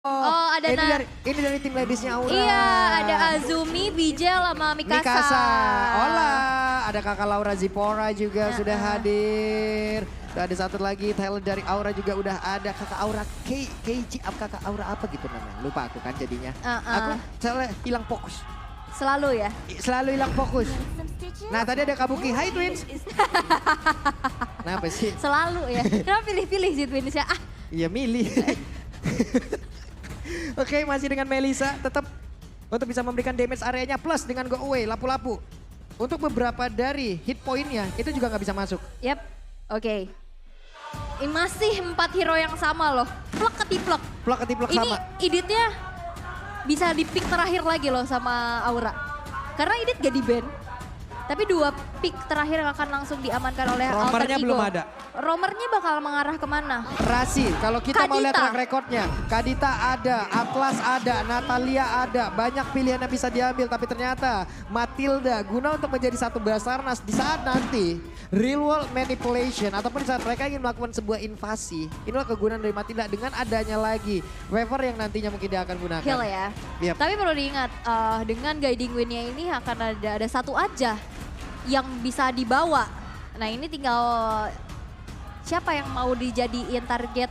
Oh, ada ini dari tim ladiesnya Aura. Iya, ada Azumi, Bijel, sama Mikasa. Mikasa, Ola, ada kakak Laura Zipora juga sudah hadir. Ada satu lagi talent dari Aura juga udah ada, kakak Aura Keiji, kakak Aura apa gitu namanya, lupa aku kan jadinya. Aku selalu hilang fokus. Selalu ya? Selalu hilang fokus. Nah tadi ada Kabuki, hai Twins. Kenapa sih? Selalu ya, kenapa pilih-pilih sih Twins ya? Iya milih. Oke, masih dengan Melisa tetap untuk bisa memberikan damage areanya plus dengan go away, lapu-lapu. Untuk beberapa dari hit pointnya itu juga nggak bisa masuk. Yap, oke. Ini masih 4 hero yang sama loh, plek ketiplek. Plek ketiplek sama. Ini editnya bisa di pick terakhir lagi loh sama Aura. Karena edit gak di ban. Tapi 2 pick terakhir yang akan langsung diamankan oleh Alter Ego. Romernya belum ada. Romernya bakal mengarah kemana? Rasi, kalau kita mau lihat Kadita. track recordnya. Kadita ada, Atlas ada, Natalia ada. Banyak pilihan yang bisa diambil. Tapi ternyata Matilda guna untuk menjadi satu Basarnas di saat nanti real world manipulation. Ataupun di saat mereka ingin melakukan sebuah invasi. Inilah kegunaan dari Matilda dengan adanya lagi Waver yang nantinya mungkin dia akan gunakan. Heal ya. Yep. Tapi perlu diingat dengan guiding windnya ini akan ada satu aja yang bisa dibawa. Nah ini tinggal siapa yang mau dijadiin target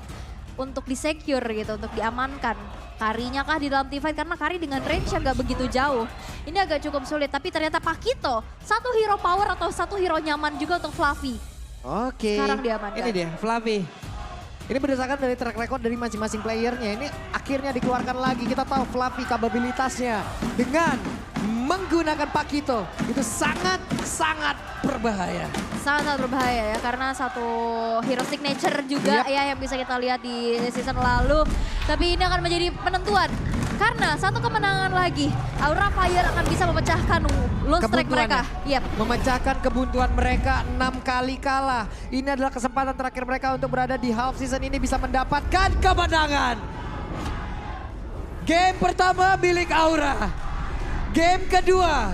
untuk di-secure gitu, untuk diamankan. Karinya kah di dalam teamfight karena Kari dengan range yang gak begitu jauh. Ini agak cukup sulit tapi ternyata Pakito satu hero power atau satu hero nyaman juga untuk Fluffy. Oke. Sekarang diamankan. Ini dia, Fluffy. Ini berdasarkan dari track record dari masing-masing playernya. Ini akhirnya dikeluarkan lagi. Kita tahu Fluffy kapabilitasnya dengan menggunakan Pakito itu sangat berbahaya. Sangat berbahaya ya karena satu hero signature juga ya yang bisa kita lihat di season lalu. Tapi ini akan menjadi penentuan. Karena satu kemenangan lagi, Aura Fire akan bisa memecahkan lone strike mereka. Yep. Memecahkan kebuntuan mereka 6 kali kalah. Ini adalah kesempatan terakhir mereka untuk berada di half season ini bisa mendapatkan kemenangan. Game pertama milik Aura. Game kedua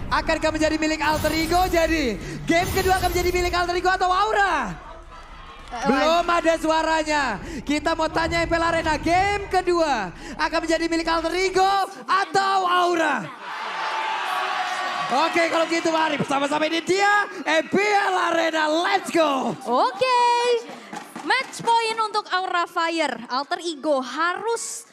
akankah menjadi milik Alter Ego? Jadi game kedua akan menjadi milik Alter Ego atau Aura? Belum ada suaranya. Kita mau tanya MPL Arena, game kedua akan menjadi milik Alter Ego atau Aura? Oke kalau gitu mari bersama-sama ini dia MPL Arena, let's go. Oke, match point untuk Aura Fire. Alter Ego harus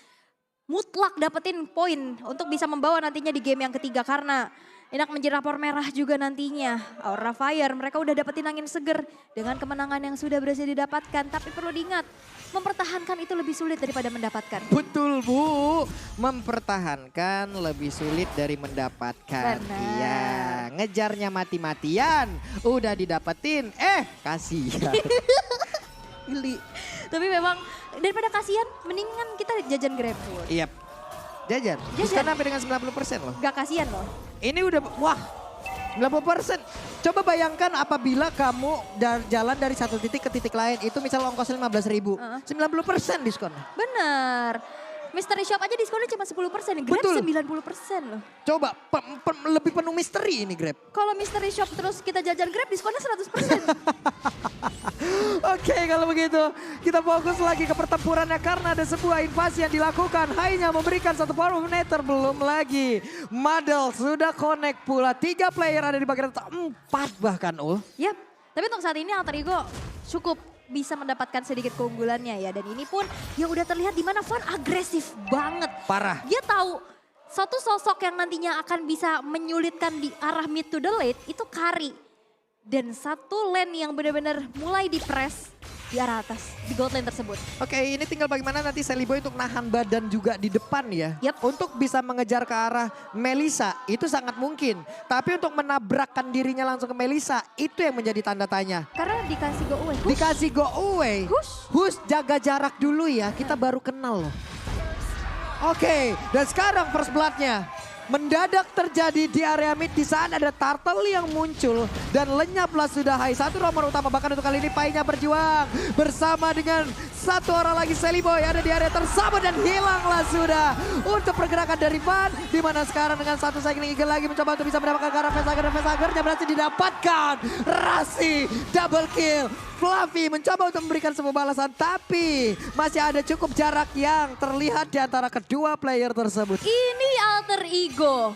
mutlak dapetin poin untuk bisa membawa nantinya di game yang ketiga. Karena ini akan menjadi rapor merah juga nantinya. Aura Fire mereka udah dapetin angin seger dengan kemenangan yang sudah berhasil didapatkan. Tapi perlu diingat, mempertahankan itu lebih sulit daripada mendapatkan. Betul Bu, mempertahankan lebih sulit dari mendapatkan. Benar. Iya, ngejarnya mati-matian, udah didapetin, kasihan. Geli. Tapi memang daripada kasihan, mendingan kita jajan GrabFood. Iya, jajan. Diskon sampai dengan 90% loh. Gak kasihan loh. Ini udah, wah 90%. Coba bayangkan apabila kamu jalan dari satu titik ke titik lain, itu misal ongkosnya 15.000, 90% diskon. Bener. Mystery Shop aja diskonnya cuma 10%, Grab Betul. 90% loh. Coba lebih penuh misteri ini Grab. Kalau Mystery Shop terus kita jajan Grab diskonnya 100%. Oke kalau begitu kita fokus lagi ke pertempurannya karena ada sebuah invasi yang dilakukan. Hanya memberikan satu power of Nether, belum lagi Madel sudah connect pula. 3 player ada di bagian 4 bahkan Yap, tapi untuk saat ini Alter Ego cukup bisa mendapatkan sedikit keunggulannya ya. Dan ini pun yang udah terlihat di mana Van agresif banget. Parah. Dia tahu satu sosok yang nantinya akan bisa menyulitkan di arah mid to the late itu Kari. Dan satu lane yang benar-benar mulai di-press di arah atas, di gold lane tersebut. Oke, ini tinggal bagaimana nanti Sally Boy untuk nahan badan juga di depan ya. Yep. Untuk bisa mengejar ke arah Melisa, itu sangat mungkin. Tapi untuk menabrakkan dirinya langsung ke Melisa, itu yang menjadi tanda tanya. Karena dikasih go away. Dikasih go away. Hush. Jaga jarak dulu ya, kita baru kenal loh. Oke, dan sekarang first blood-nya. Mendadak terjadi di area mid di saat ada Turtle yang muncul dan lenyaplah sudah Hai. Satu romer utama bahkan untuk kali ini Painya berjuang bersama dengan satu orang lagi Sally Boy ada di area tersabut dan hilanglah sudah untuk pergerakan dari Van. Di mana sekarang dengan satu cycling eagle lagi mencoba untuk bisa mendapatkan ke arah Vesager dan Vesagernya berhasil didapatkan. Rasi double kill. Fluffy mencoba untuk memberikan sebuah balasan, tapi masih ada cukup jarak yang terlihat di antara kedua player tersebut. Ini alter ego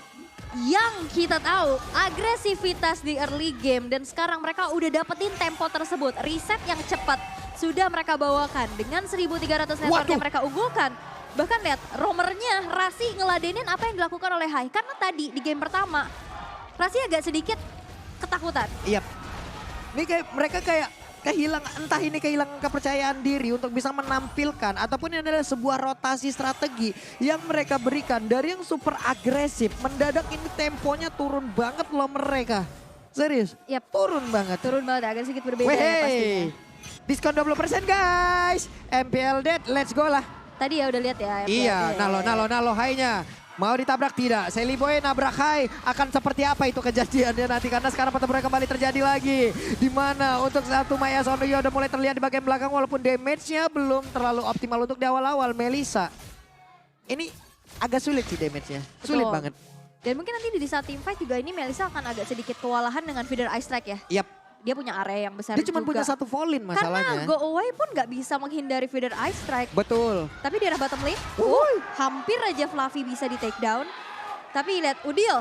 yang kita tahu agresivitas di early game dan sekarang mereka udah dapetin tempo tersebut. Reset yang cepat sudah mereka bawakan dengan 1.300 network yang mereka unggulkan. Bahkan lihat roamernya Rasi ngeladenin apa yang dilakukan oleh Hai. Karena tadi di game pertama Rasi agak sedikit ketakutan. Iya. Ini mereka entah ini kehilangan kepercayaan diri untuk bisa menampilkan ataupun ini adalah sebuah rotasi strategi yang mereka berikan dari yang super agresif. Mendadak ini temponya turun banget loh mereka. Serius? Yap. Turun banget. Turun banget, agak sedikit berbeda ya pastinya. Diskon 20% guys. MPL Dead, let's go lah. Tadi ya udah lihat ya. Iya, nalo Hai-nya. Mau ditabrak tidak? Sally Boy nabrak Hai. Akan seperti apa itu kejadiannya nanti? Karena sekarang pertempuran kembali terjadi lagi. Dimana untuk satu Maya Sonoyo udah mulai terlihat di bagian belakang. Walaupun damage-nya belum terlalu optimal untuk di awal-awal. Melissa. Ini agak sulit sih damage-nya. Sulit banget. Dan mungkin nanti di saat team fight juga ini Melissa akan agak sedikit kewalahan dengan feeder ice strike ya. Yap. Dia punya area yang besar Dia juga. cuma punya satu Volin masalahnya. Karena go away pun nggak bisa menghindari feeder ice strike. Betul. Tapi di arah bottom lane, hampir aja Fluffy bisa di take down. Tapi lihat Udil.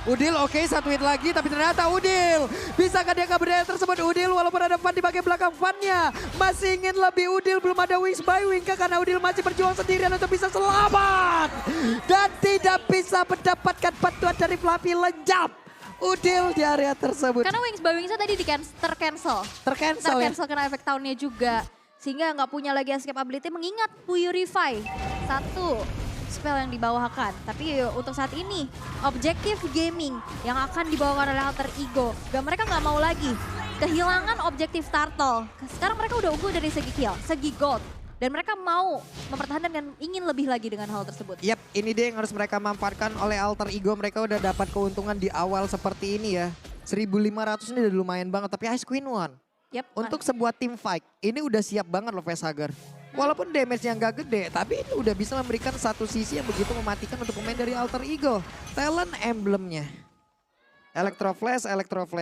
Udil oke, satu hit lagi tapi ternyata Udil. Bisakah dia berdaya tersebut Udil walaupun ada Fan di bagian belakang Fannya. Masih ingin lebih Udil, belum ada wings by wing karena Udil masih berjuang sendirian untuk bisa selamat. Dan tidak bisa mendapatkan bantuan dari Fluffy, lenyap. Udil di area tersebut. Karena wings by wingsnya tadi tercancel karena efek tahunnya juga. Sehingga nggak punya lagi escape ability mengingat Purify. Satu spell yang dibawakan. Tapi untuk saat ini objektif gaming yang akan dibawakan oleh alter ego. Mereka nggak mau lagi kehilangan objektif turtle. Sekarang mereka udah unggul dari segi kill, segi gold. Dan mereka mau mempertahankan dan ingin lebih lagi dengan hal tersebut. Yap, ini dia yang harus mereka manfaatkan oleh alter ego. Mereka udah dapat keuntungan di awal seperti ini ya. 1.500 ini udah lumayan banget, tapi Ice Queen won. Yap, untuk sebuah tim fight, ini udah siap banget loh Facehugger. Walaupun damage-nya nggak gede, tapi ini udah bisa memberikan satu sisi yang begitu mematikan untuk pemain dari alter ego. Talent emblemnya. Electro Flash,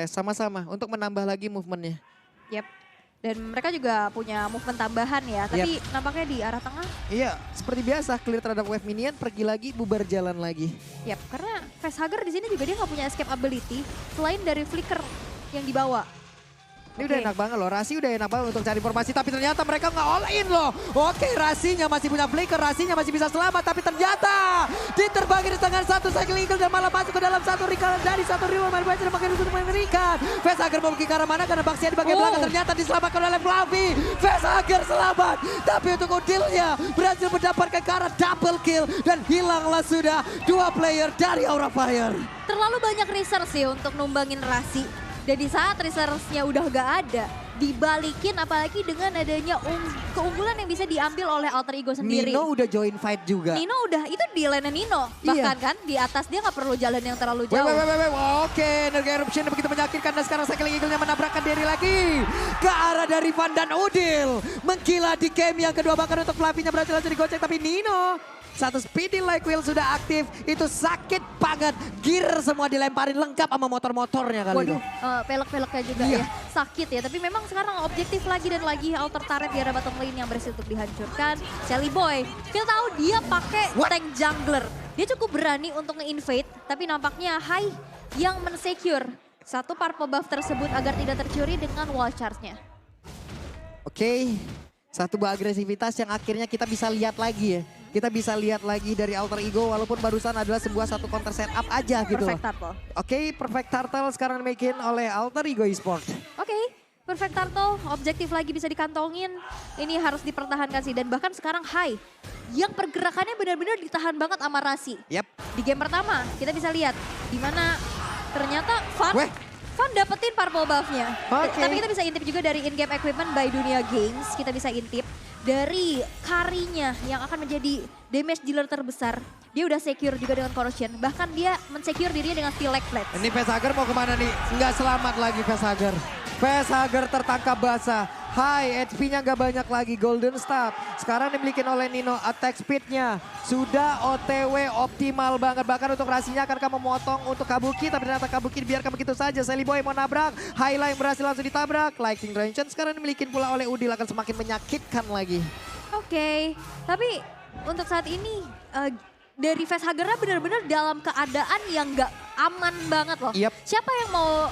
sama-sama untuk menambah lagi movementnya. Yap. Dan mereka juga punya movement tambahan ya, tapi nampaknya di arah tengah. Iya, seperti biasa clear terhadap wave minion, pergi lagi, bubar jalan lagi. Yap, karena Facehugger di sini juga dia nggak punya escape ability selain dari flicker yang dibawa. Ini udah enak banget loh, Rasi udah enak banget untuk cari informasi, tapi ternyata mereka nggak all in loh. Oke, Rasinya masih punya flicker, Rasinya masih bisa selamat, tapi ternyata diterbangin di tangan satu cycle eagle dan malah masuk ke dalam satu recall dari satu rival main baca dan pakai untuk mengerikan. Facehugger mau pergi ke arah mana karena Baxia di bagian belakang ternyata diselamatkan oleh Fluffy. Facehugger selamat, tapi untuk Udilnya berhasil mendapatkan ke arah double kill dan hilanglah sudah dua player dari Aura Fire. Terlalu banyak research sih untuk numbangin Rasi. Dan di saat research-nya udah gak ada, dibalikin apalagi dengan adanya keunggulan yang bisa diambil oleh alter ego sendiri. Nino udah join fight juga. Nino udah, itu di lane Nino. Bahkan kan di atas dia gak perlu jalan yang terlalu jauh. Oke, energi eruption begitu menyakitkan dan sekarang cycling eagle-nya menabrakkan diri lagi. Ke arah dari Van dan Udil. Menggila di game yang kedua bahkan untuk Fluffy-nya berhasil digocek tapi Nino. Satu speedy like wheel sudah aktif, itu sakit banget. Gear semua dilemparin lengkap sama motor-motornya kali itu. Pelek-peleknya juga ya, sakit ya. Tapi memang sekarang objektif lagi dan lagi alter turret di arah bottom lane yang berhasil untuk dihancurkan. Sally Boy, kita tahu dia pakai tank jungler. Dia cukup berani untuk nge-invade, tapi nampaknya Hai yang men-secure satu purple buff tersebut agar tidak tercuri dengan wall charge-nya. Oke, satu buah agresivitas yang akhirnya kita bisa lihat lagi ya. Kita bisa lihat lagi dari alter ego walaupun barusan adalah sebuah satu counter setup aja gitu. Perfect Turtle. Oke, Perfect Turtle sekarang dimakin oleh alter ego eSport. Oke, Perfect Turtle objektif lagi bisa dikantongin. Ini harus dipertahankan sih dan bahkan sekarang Hai yang pergerakannya benar-benar ditahan banget sama Rasi. Yap. Di game pertama kita bisa lihat di mana ternyata Fan dapetin purple buff-nya. Tapi kita bisa intip juga dari in-game equipment by Dunia Games. Kita bisa intip dari Karinya yang akan menjadi damage dealer terbesar. Dia udah secure juga dengan corrosion. Bahkan dia men-secure dirinya dengan steel leg plates. Ini Facehugger mau kemana nih? Nggak selamat lagi Facehugger. Facehugger tertangkap basah. High, HP-nya nggak banyak lagi, golden start. Sekarang dimiliki oleh Nino, attack speed-nya sudah OTW optimal banget. Bahkan untuk Rasinya akan memotong untuk Kabuki, tapi ternyata Kabuki dibiarkan begitu saja. Sally Boy mau nabrak, Highline berhasil langsung ditabrak. Lightning Range sekarang dimiliki pula oleh Udil akan semakin menyakitkan lagi. Oke, tapi untuk saat ini dari Facehagernya benar-benar dalam keadaan yang nggak aman banget loh. Yep. Siapa yang mau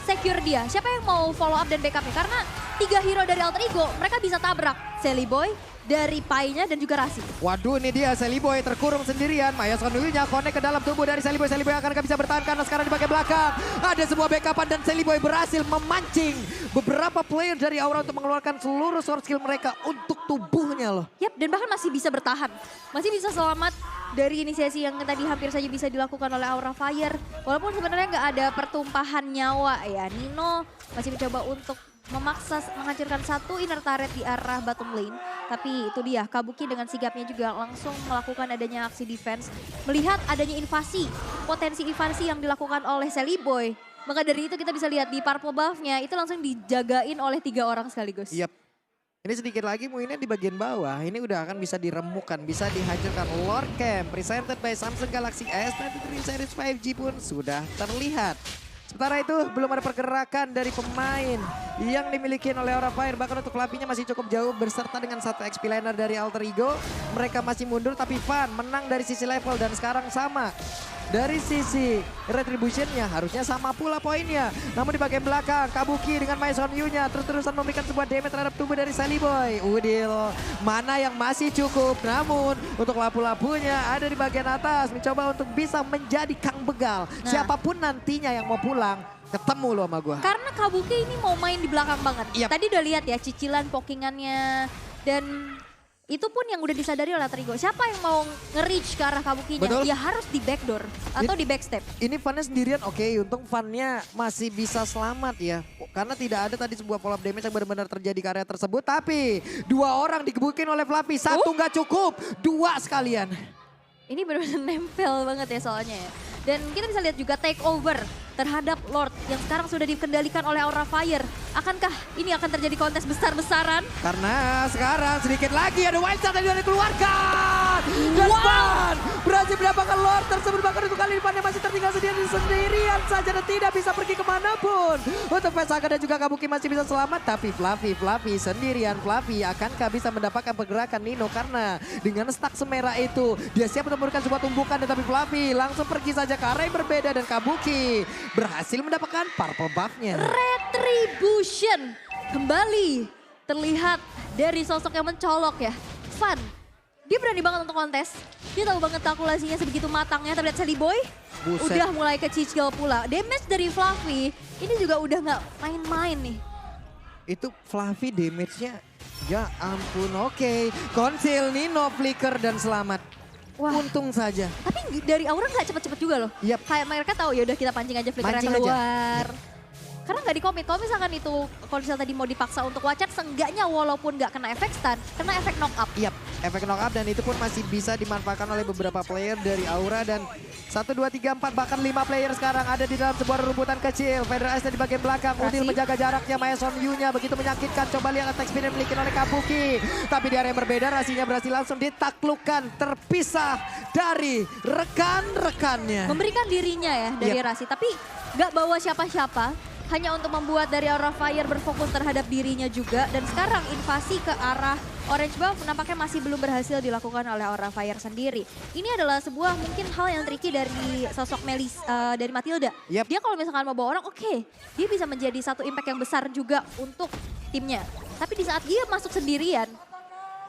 secure dia? Siapa yang mau follow up dan backupnya? Karena 3 hero dari Alter Ego mereka bisa tabrak Sally Boy dari Pai-nya dan juga Rasi. Waduh, ini dia Sally Boy terkurung sendirian. Maya Sonuyunya connect ke dalam tubuh dari Sally Boy. Sally Boy akankah bisa bertahan karena sekarang di bagian belakang. Ada sebuah backupan dan Sally Boy berhasil memancing beberapa player dari Aura untuk mengeluarkan seluruh sword skill mereka untuk tubuhnya loh. Yap, dan bahkan masih bisa bertahan. Masih bisa selamat dari inisiasi yang tadi hampir saja bisa dilakukan oleh Aura Fire. Walaupun sebenarnya nggak ada pertumpahan nyawa ya. Nino masih mencoba untuk memaksa menghancurkan satu inner turret di arah bottom lane. Tapi itu dia, Kabuki dengan sigapnya juga langsung melakukan adanya aksi defense. Melihat adanya invasi, potensi invasi yang dilakukan oleh Sally Boy. Maka dari itu kita bisa lihat di purple buff-nya itu langsung dijagain oleh 3 orang sekaligus. Yap. Ini sedikit lagi Muinnya di bagian bawah. Ini udah akan bisa diremukkan, bisa dihancurkan. Lord Camp presented by Samsung Galaxy S23 Series 5G pun sudah terlihat. Sementara itu belum ada pergerakan dari pemain yang dimiliki oleh Aura Fire. Bahkan untuk Fluffy-nya masih cukup jauh berserta dengan satu XP laner dari Alter Ego. Mereka masih mundur tapi Fan menang dari sisi level dan sekarang sama. Dari sisi retribution-nya harusnya sama pula poinnya. Namun di bagian belakang Kabuki dengan Maison Yu-nya terus-terusan memberikan sebuah damage terhadap tubuh dari Sally Boy. Udil mana yang masih cukup. Namun untuk lapu-lapunya ada di bagian atas mencoba untuk bisa menjadi Kang Begal. Nah. Siapapun nantinya yang mau pulang ketemu lo sama gua. Karena Kabuki ini mau main di belakang banget. Yap. Tadi udah lihat ya cicilan pokingannya dan itu pun yang udah disadari oleh Alter Ego. Siapa yang mau nge-reach ke arah Kabukinya? Betul. Ya harus di backdoor atau di backstep. Ini Fannya sendirian oke, untung Fannya masih bisa selamat ya. Karena tidak ada tadi sebuah follow up damage yang benar-benar terjadi ke area tersebut. Tapi 2 orang digebukin oleh Fluffy, 1 nggak cukup, 2 sekalian. Ini benar-benar nempel banget ya soalnya ya. Dan kita bisa lihat juga take over terhadap Lord yang sekarang sudah dikendalikan oleh Aura Fire. Akankah ini akan terjadi kontes besar-besaran? Karena sekarang sedikit lagi ada wild shot yang sudah dikeluarkan. Dan Fan berhasil mendapatkan Lord tersebut. Bahkan untuk kali ini Fannya masih tertinggal sendirian saja dan tidak bisa pergi kemanapun. Untuk Facehager dan juga Kabuki masih bisa selamat. Tapi Fluffy sendirian. Fluffy akankah bisa mendapatkan pergerakan Nino? Karena dengan stack semerah itu dia siap untuk memberikan sebuah tumbukan. Tetapi Fluffy langsung pergi saja ke arah yang berbeda. Dan Kabuki berhasil mendapatkan purple buff-nya. Retribution kembali terlihat dari sosok yang mencolok ya. Fan, dia berani banget untuk kontes. Dia tahu banget kalkulasinya sebegitu matangnya. Tapi lihat Sally Boy Buset. udah mulai kecicil pula. Damage dari Fluffy ini juga udah nggak main-main nih. Itu Fluffy damage-nya ya ampun. Oke, Conceal, Nino, Flicker dan selamat. Wah. Untung saja. Tapi dari Aura nggak cepet-cepet juga loh. Yap. Kayak mereka tahu ya udah kita pancing aja flickernya Mancing aja. keluar. Karena nggak dikomit. Kalau misalkan itu kalau misalnya tadi mau dipaksa untuk wacat, seenggaknya walaupun nggak kena efek stun, kena efek knock up. Yap, efek knock up dan itu pun masih bisa dimanfaatkan oleh beberapa player dari Aura dan 1, 2, 3, 4 bahkan 5 player sekarang ada di dalam sebuah rumputan kecil. Federal Ice di bagian belakang, Udil menjaga jaraknya, Maison Yu-nya begitu menyakitkan. Coba lihat attack speed yang dimiliki oleh Kabuki. Tapi di area yang berbeda Rasinya berhasil langsung ditaklukkan, terpisah dari rekan-rekannya. Memberikan dirinya ya dari Yap. Rasi, tapi nggak bawa siapa-siapa. Hanya untuk membuat dari Aura Fire berfokus terhadap dirinya juga. Dan sekarang invasi ke arah Orange Buff nampaknya masih belum berhasil dilakukan oleh Aura Fire sendiri. Ini adalah sebuah mungkin hal yang tricky dari sosok Melis, dari Matilda. Yap. Dia kalau misalkan mau bawa orang, oke, dia bisa menjadi satu impact yang besar juga untuk timnya. Tapi di saat dia masuk sendirian,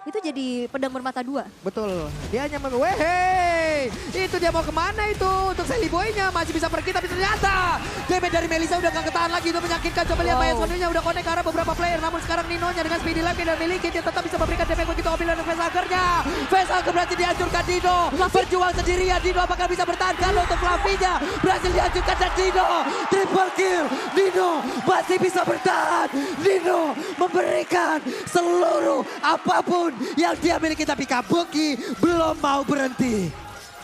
itu jadi pedang bermata dua. Betul, dia hanya Wehey, itu dia mau kemana itu? Untuk Sally Boy-nya masih bisa pergi tapi ternyata damage dari Melisa udah gak ketahan lagi, itu menyakitkan. Coba lihat Maison Yu-nya udah connect ke arah beberapa player. Namun sekarang Nino-nya dengan speedy life yang dimiliki, dia tetap bisa memberikan damage begitu mobil dan Facehager-nya. Facehager berhasil dihancurkan Dino, berjuang sendirian. Dino apakah bisa bertahan? Kalau untuk Fluffy-nya berhasil dihancurkan dan Dino triple kill. Dino masih bisa bertahan. Dino memberikan seluruh apapun yang dia miliki, tapi Kabuki belum mau berhenti.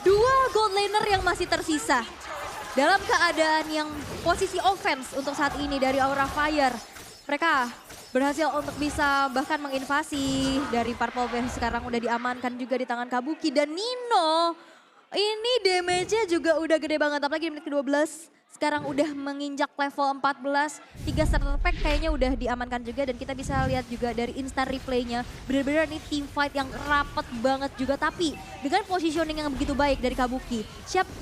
2 gold laner yang masih tersisa. Dalam keadaan yang posisi offense untuk saat ini dari Aura Fire. Mereka berhasil untuk bisa bahkan menginvasi dari Purple Wave sekarang udah diamankan juga di tangan Kabuki. Dan Nino ini damage-nya juga udah gede banget, apalagi di menit ke-12. Sekarang udah menginjak level 14, 3 starter pack kayaknya udah diamankan juga. Dan kita bisa lihat juga dari instant replay-nya, benar-benar ini team fight yang rapet banget juga. Tapi dengan positioning yang begitu baik dari Kabuki,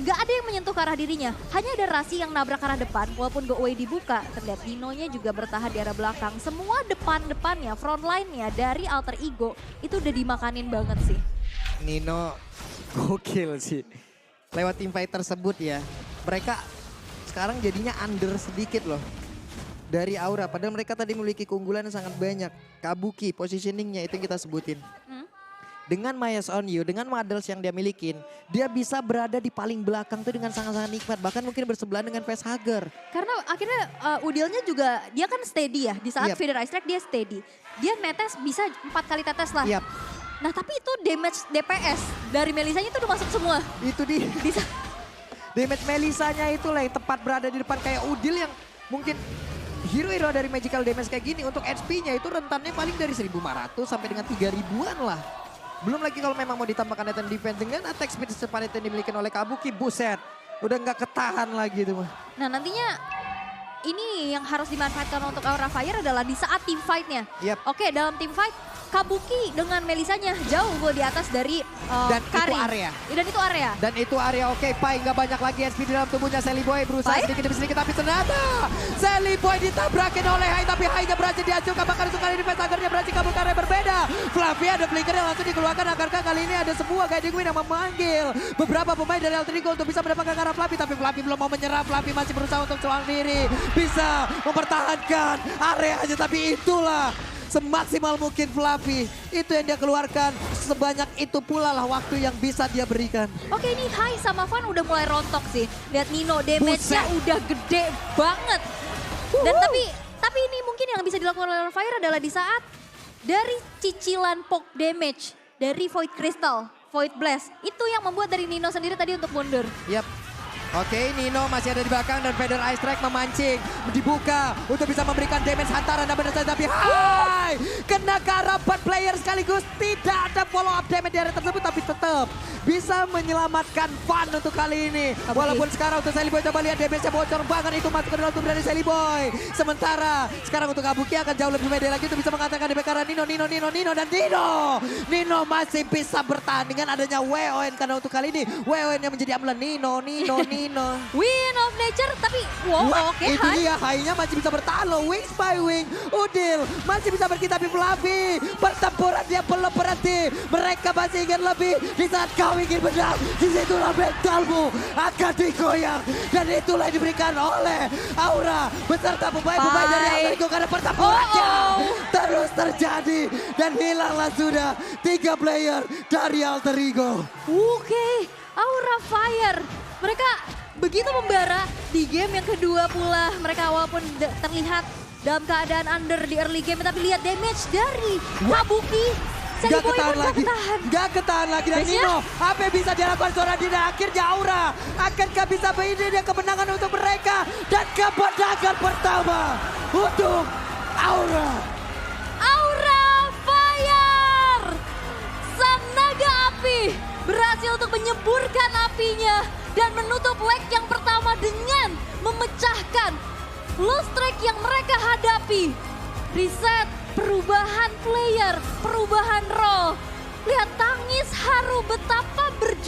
gak ada yang menyentuh ke arah dirinya. Hanya ada Rasi yang nabrak ke arah depan, walaupun go away dibuka. Terlihat Nino-nya juga bertahan di arah belakang. Semua depan-depannya, front line-nya dari Alter Ego itu udah dimakanin banget sih. Nino gokil sih. Lewat team fight tersebut ya, mereka sekarang jadinya under sedikit loh dari Aura. Padahal mereka tadi memiliki keunggulan yang sangat banyak. Kabuki positioningnya itu yang kita sebutin. Dengan Mayas on You, dengan models yang dia milikin, dia bisa berada di paling belakang tuh dengan sangat-sangat nikmat. Bahkan mungkin bersebelahan dengan Facehugger. Karena akhirnya Udilnya juga, dia kan steady ya. Di saat Feather Ice Strike dia steady. Dia netes bisa 4 kali tetes lah. Nah tapi itu damage DPS dari Melisanya itu udah masuk semua. Itu dia. Damage Melisanya itulah yang tepat berada di depan kayak Udil yang mungkin hero-hero dari magical damage kayak gini. Untuk HP-nya itu rentannya paling dari 1.500 sampai dengan 3.000-an lah. Belum lagi kalau memang mau ditambahkan item defense dengan attack speed secepat itu yang dimiliki oleh Kabuki. Buset, udah nggak ketahan lagi tuh mah. Nah nantinya ini yang harus dimanfaatkan untuk Aura Fire adalah di saat team fight-nya. Oke, dalam team fight Kabuki dengan Melisanya jauh di atas dari Kari. Dan itu area. Oke, Pai nggak banyak lagi SP di dalam tubuhnya. Sally Boy berusaha sedikit demi sedikit tapi ternyata Sally Boy ditabrakin oleh Hai, tapi Hai-nya berhasil dihancurkan. Bahkan sekali di Facehugger-nya berhasil kabur ke area berbeda. Fluffy ada flicker yang langsung dikeluarkan. Akankah kali ini ada sebuah Guiding Wind yang memanggil beberapa pemain dari Alter Ego untuk bisa mendapatkan ke arah Fluffy. Tapi Fluffy belum mau menyerah. Fluffy masih berusaha untuk selang diri. Bisa mempertahankan areanya, tapi itulah semaksimal mungkin Fluffy. Itu yang dia keluarkan. Sebanyak itu pula lah waktu yang bisa dia berikan. Oke, ini Hai sama Van udah mulai rontok sih. Lihat Nino, damage-nya udah gede banget. Dan tapi ini mungkin yang bisa dilakukan oleh Fire adalah di saat dari cicilan poke damage dari Void Crystal, Void Blast. Itu yang membuat dari Nino sendiri tadi untuk mundur. Oke, Nino masih ada di belakang dan Feather Ice Strike memancing. Dibuka untuk bisa memberikan damage hantaran. Tapi Hai kena ke arah 4 player sekaligus. Tidak ada follow up damage di area tersebut, tapi tetap bisa menyelamatkan Van untuk kali ini. Walaupun sekarang untuk Sally Boy coba lihat damage-nya bocor banget. Itu masuk ke dalam tubuh dari Sally Boy. Sementara sekarang untuk Kabuki akan jauh lebih pede lagi untuk bisa mengatakan di bekaran Nino. Dan Nino masih bisa bertahan dengan adanya WON. Karena untuk kali ini WON yang menjadi ambulan Nino. Win of Nature, tapi oke, itu dia, Hai-nya masih bisa bertahan loh, wings by wing. Udil masih bisa berkita, tapi Fluffy pertempuran dia belum berhenti. Mereka masih ingin lebih. Di saat kau ingin menang, disitulah mentalmu akan digoyang. Dan itulah yang diberikan oleh Aura beserta pemain-pemain dari Alter Ego. Karena pertempurannya terus terjadi dan hilanglah sudah 3 player dari Alter Ego. Oke, Aura Fire. Mereka begitu membara di game yang kedua pula. Mereka walaupun terlihat dalam keadaan under di early game, tapi lihat damage dari Kabuki. Gak ketahan lagi dan Nino. Apa yang bisa dilakukan seorang Dina? Akhirnya Aura akankah bisa beri dia kemenangan untuk mereka. Dan kemenangan pertama untuk Aura. Aura Fire. Sang naga api berhasil untuk menyeburkan apinya dan menutup leg yang pertama dengan memecahkan lost track yang mereka hadapi. Reset, perubahan player, perubahan role. Lihat tangis haru betapa